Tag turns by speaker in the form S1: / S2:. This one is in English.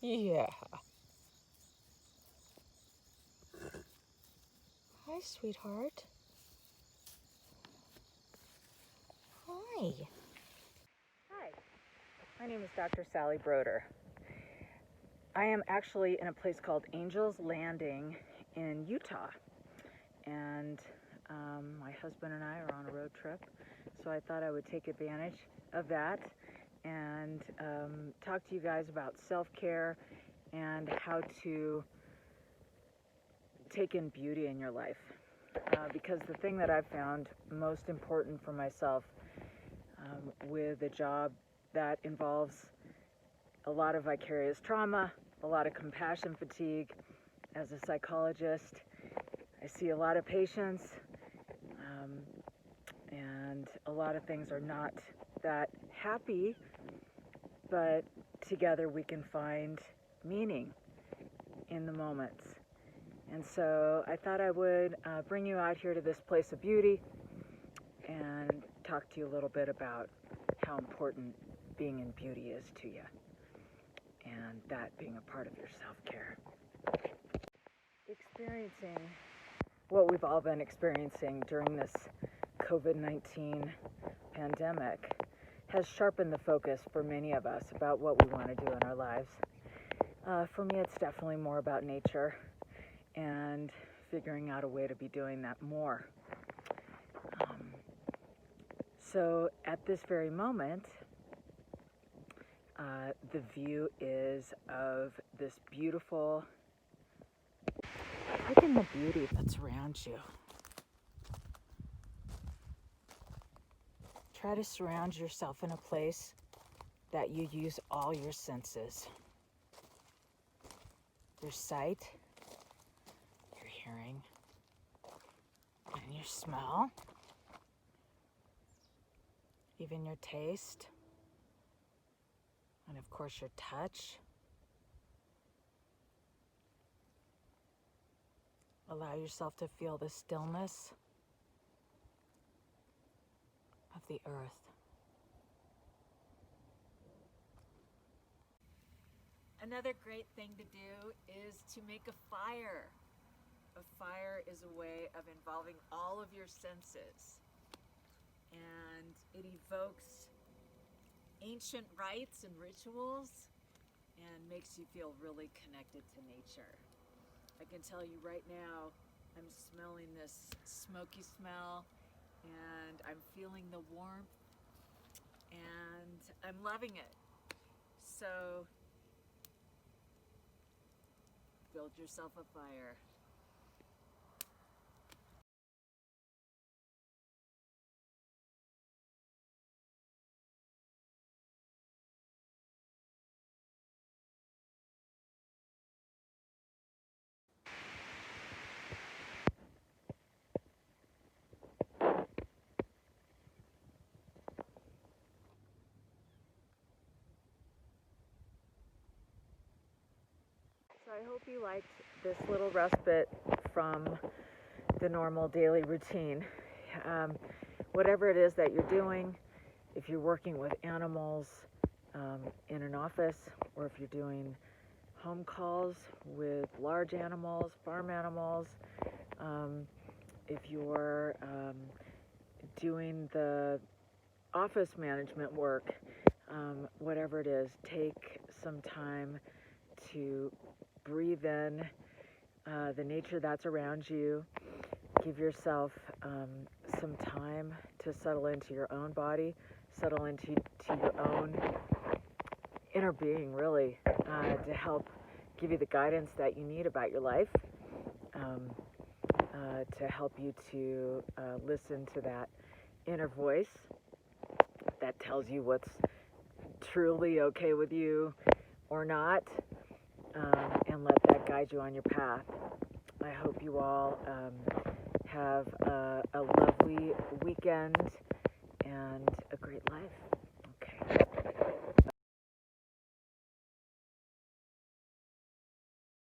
S1: Yeah. Hi, sweetheart. Hi. Hi. My name is Dr. Sally Broder. I am actually in a place called Angels Landing in Utah. And my husband and I are on a road trip. So I thought I would take advantage of that and talk to you guys about self-care and how to take in beauty in your life. Because the thing that I've found most important for myself with a job that involves a lot of vicarious trauma, a lot of compassion fatigue. As a psychologist, I see a lot of patients, and a lot of things are not that happy, but together we can find meaning in the moments. And so I thought I would bring you out here to this place of beauty and talk to you a little bit about how important being in beauty is to you, and that being a part of your self-care. Experiencing what we've all been experiencing during this COVID-19 pandemic has sharpened the focus for many of us about what we want to do in our lives. For me, it's definitely more about nature and figuring out a way to be doing that more. So at this very moment, the view is of this beautiful, take in the beauty that's around you. Try to surround yourself in a place that you use all your senses. Your sight, your hearing, and your smell, even your taste, and of course your touch. Allow yourself to feel the stillness of the earth. Another great thing to do is to make a fire. A fire is a way of involving all of your senses, and it evokes ancient rites and rituals and makes you feel really connected to nature. I can tell you right now, I'm smelling this smoky smell and I'm feeling the warmth and I'm loving it. So build yourself a fire. So I hope you liked this little respite from the normal daily routine. Whatever it is that you're doing, if you're working with animals in an office, or if you're doing home calls with large animals, farm animals, if you're doing the office management work, whatever it is, take some time to breathe in the nature that's around you. Give yourself some time to settle into your own body, settle into your own inner being, really, to help give you the guidance that you need about your life, to help you to listen to that inner voice that tells you what's truly okay with you or not, and let that guide you on your path. I hope you all have a lovely weekend and a great life.